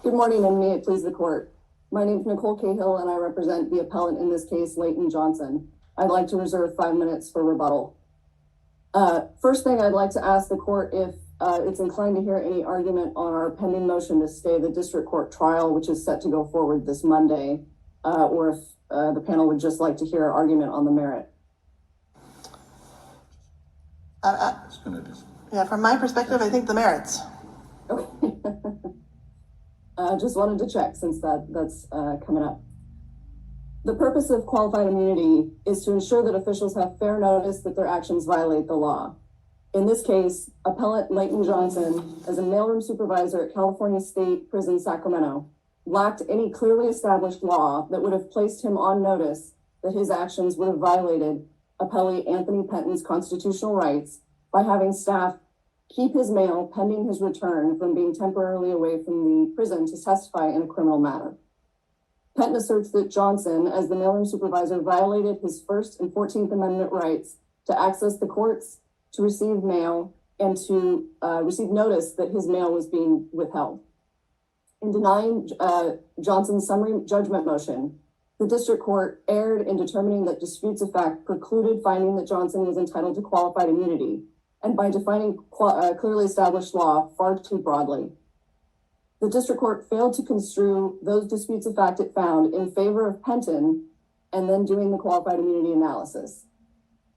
Good morning, and may it please the court. My name is Nicole Cahill, and I represent the appellant in this case, Layton Johnson. I'd like to reserve 5 minutes for rebuttal. First thing, I'd like to ask the court if it's inclined to hear any argument on our pending motion to stay the district court trial, which is set to go forward this Monday, or if the panel would just like to hear an argument on the merit. Yeah, from my perspective, I think the merits. Okay. Just wanted to check since that's coming up. The purpose of qualified immunity is to ensure that officials have fair notice that their actions violate the law. In this case, appellant Layton Johnson, as a mailroom supervisor at California State Prison, Sacramento, lacked any clearly established law that would have placed him on notice that his actions would have violated appellee Anthony Penton's constitutional rights by having staff keep his mail pending his return from being temporarily away from the prison to testify in a criminal matter. Penton asserts that Johnson, as the mailroom supervisor, violated his First and 14th Amendment rights to access the courts, to receive mail, and to receive notice that his mail was being withheld. In denying Johnson's summary judgment motion, the district court erred in determining that disputes of fact precluded finding that Johnson was entitled to qualified immunity, and by defining clearly established law far too broadly. The district court failed to construe those disputes of fact it found in favor of Penton and then doing the qualified immunity analysis.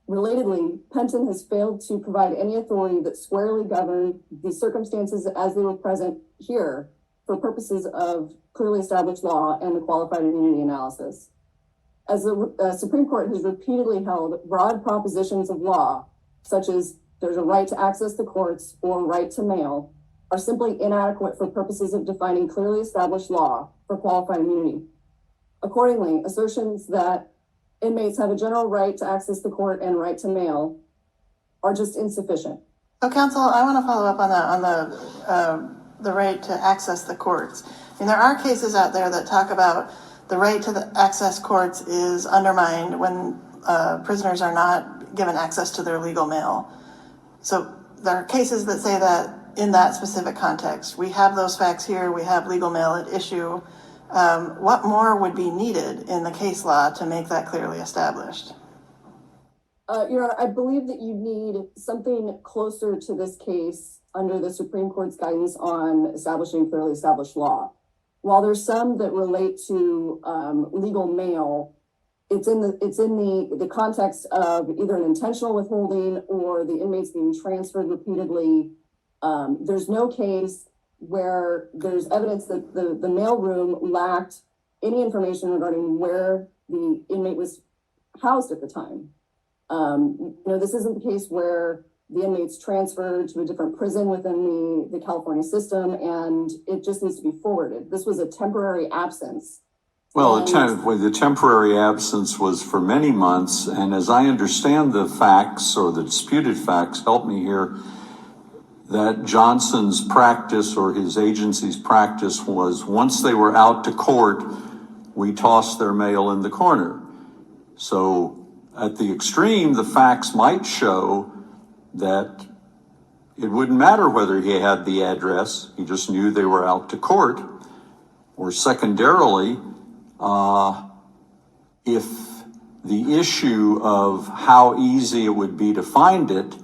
Relatedly, Penton has failed to provide any authority that squarely governed the circumstances as they were present here for purposes of clearly established law and the qualified immunity analysis. As the Supreme Court has repeatedly held, broad propositions of law, such as there's a right to access the courts or right to mail, are simply inadequate for purposes of defining clearly established law for qualified immunity. Accordingly, assertions that inmates have a general right to access the court and right to mail are just insufficient. So, counsel, I want to follow up on the right to access the courts. I mean, there are cases out there that talk about the right to access courts is undermined when prisoners are not given access to their legal mail. So there are cases that say that in that specific context. We have those facts here. We have legal mail at issue. What more would be needed in the case law to make that clearly established? Your Honor, I believe that you need something closer to this case under the Supreme Court's guidance on establishing clearly established law. While there's some that relate to legal mail, it's in the context of either an intentional withholding or the inmates being transferred repeatedly. There's no case where there's evidence that the mailroom lacked any information regarding where the inmate was housed at the time. This isn't the case where the inmate's transferred to a different prison within the California system, and it just needs to be forwarded. This was a temporary absence. Well, the temporary absence was for many months, and as I understand the facts, or the disputed facts, help me here, that Johnson's practice or his agency's practice was once they were out to court, we tossed their mail in the corner. So at the extreme, the facts might show that it wouldn't matter whether he had the address, he just knew they were out to court. Or secondarily, if the issue of how easy it would be to find it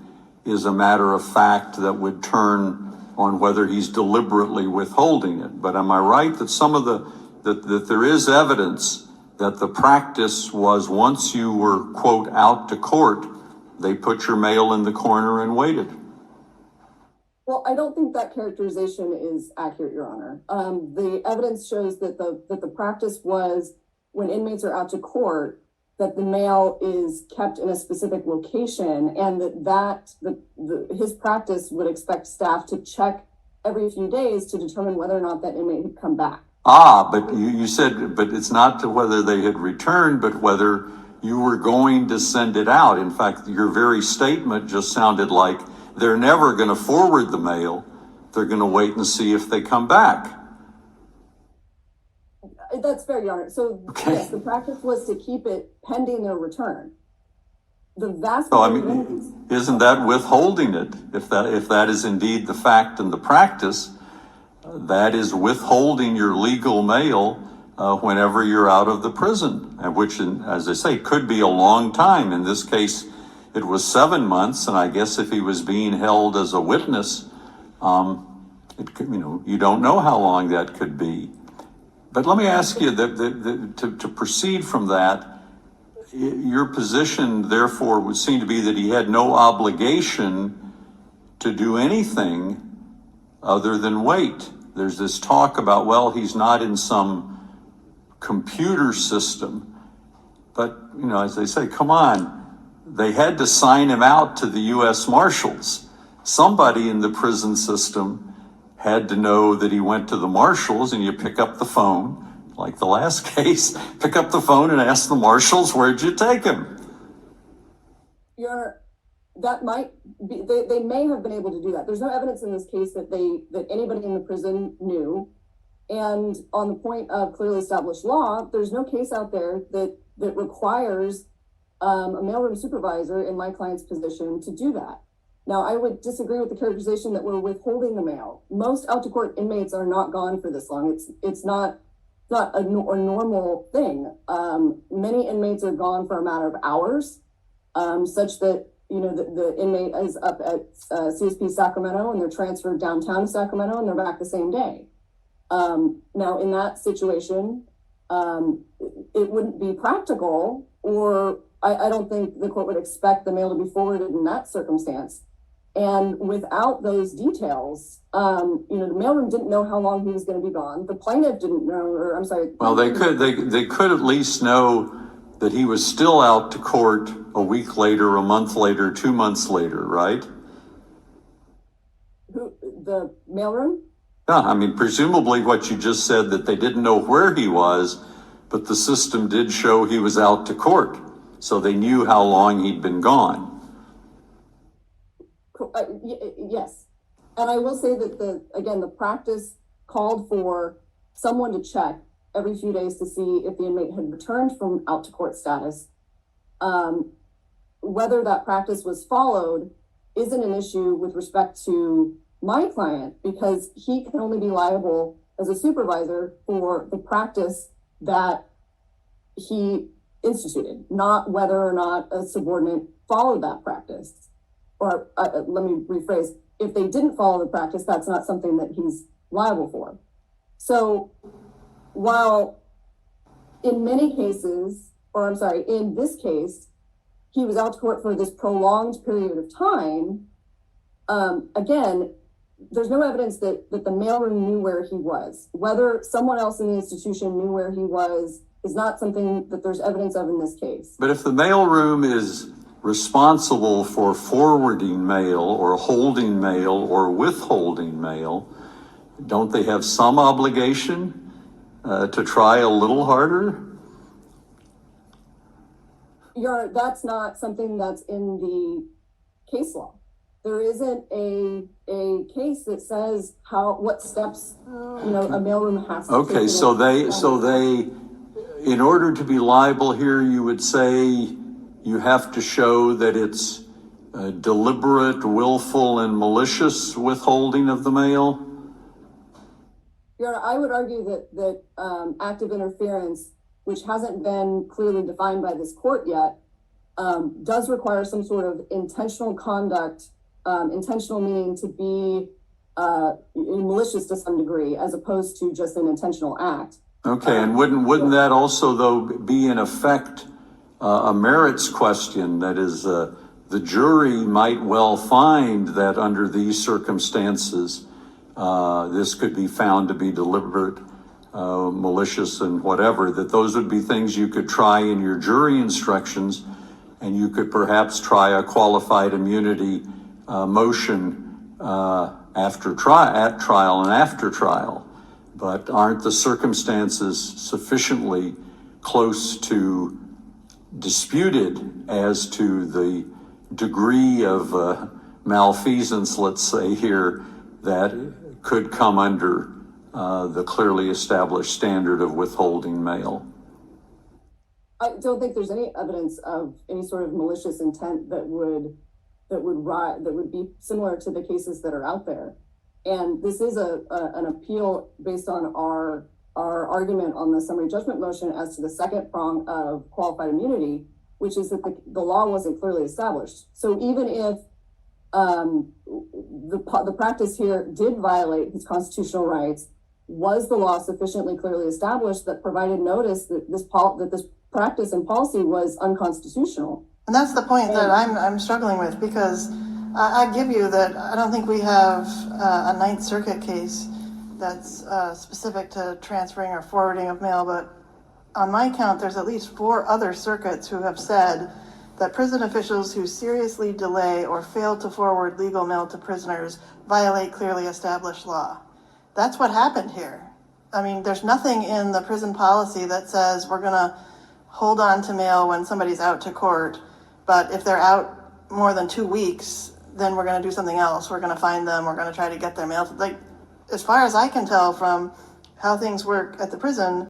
is a matter of fact that would turn on whether he's deliberately withholding it. But am I right that that there is evidence that the practice was once you were, quote, out to court, they put your mail in the corner and waited? Well, I don't think that characterization is accurate, Your Honor. The evidence shows that the practice was when inmates are out to court, that the mail is kept in a specific location, and his practice would expect staff to check every few days to determine whether or not that inmate had come back. But you said, but it's not to whether they had returned, but whether you were going to send it out. In fact, your very statement just sounded like they're never going to forward the mail. They're going to wait and see if they come back. That's fair, Your Honor. So okay. Yes, the practice was to keep it pending their return. The vast isn't that withholding it? If that is indeed the fact and the practice, that is withholding your legal mail whenever you're out of the prison, and which, as I say, could be a long time. In this case, it was 7 months, and I guess if he was being held as a witness, it could, you don't know how long that could be. But let me ask you to proceed from that. Your position, therefore, would seem to be that he had no obligation to do anything other than wait. There's this talk about, well, he's not in some computer system. But, as they say, come on, they had to sign him out to the U.S. Marshals. Somebody in the prison system had to know that he went to the Marshals, and you pick up the phone, like the last case, pick up the phone and ask the Marshals, where'd you take him? Your Honor, that might be, they may have been able to do that. There's no evidence in this case that anybody in the prison knew. And on the point of clearly established law, there's no case out there that requires a mailroom supervisor in my client's position to do that. Now, I would disagree with the characterization that we're withholding the mail. Most out-to-court inmates are not gone for this long. It's not a normal thing. Many inmates are gone for a matter of hours, such that the inmate is up at CSP Sacramento and they're transferred downtown to Sacramento and they're back the same day. Now, in that situation, it wouldn't be practical, or I don't think the court would expect the mail to be forwarded in that circumstance. And without those details, the mailroom didn't know how long he was going to be gone. The plaintiff didn't know, or I'm sorry. Well, they could at least know that he was still out to court a week later, a month later, 2 months later, right? Who, the mailroom? Yeah, presumably what you just said, that they didn't know where he was, but the system did show he was out to court. So they knew how long he'd been gone. Yes. And I will say that the practice called for someone to check every few days to see if the inmate had returned from out to court status. Whether that practice was followed isn't an issue with respect to my client, because he can only be liable as a supervisor for the practice that he instituted, not whether or not a subordinate followed that practice. Or let me rephrase, if they didn't follow the practice, that's not something that he's liable for. So while in many cases, in this case, he was out to court for this prolonged period of time, again, there's no evidence that the mailroom knew where he was. Whether someone else in the institution knew where he was is not something that there's evidence of in this case. But if the mailroom is responsible for forwarding mail or holding mail or withholding mail, don't they have some obligation to try a little harder? Your Honor, that's not something that's in the case law. There isn't a case that says what steps a mailroom has to take. Okay, so they, in order to be liable here, you would say you have to show that it's deliberate, willful, and malicious withholding of the mail? Your Honor, I would argue that active interference, which hasn't been clearly defined by this court yet, does require some sort of intentional conduct, intentional meaning to be malicious to some degree, as opposed to just an intentional act. Okay, and wouldn't that also, though, be in effect a merits question? That is, the jury might well find that under these circumstances, this could be found to be deliberate, malicious, and whatever, that those would be things you could try in your jury instructions, and you could perhaps try a qualified immunity motion at trial and after trial. But aren't the circumstances sufficiently close to disputed as to the degree of malfeasance, let's say here, that could come under the clearly established standard of withholding mail? I don't think there's any evidence of any sort of malicious intent that would be similar to the cases that are out there. And this is an appeal based on our argument on the summary judgment motion as to the second prong of qualified immunity, which is that the law wasn't clearly established. So even if the practice here did violate his constitutional rights, was the law sufficiently clearly established that provided notice that this practice and policy was unconstitutional? And that's the point that I'm struggling with, because I give you that I don't think we have a Ninth Circuit case that's specific to transferring or forwarding of mail, but on my count, there's at least 4 other circuits who have said that prison officials who seriously delay or fail to forward legal mail to prisoners violate clearly established law. That's what happened here. I mean, there's nothing in the prison policy that says we're going to hold on to mail when somebody's out to court, but if they're out more than 2 weeks, then we're going to do something else. We're going to find them. We're going to try to get their mail. Like, as far as I can tell from how things work at the prison,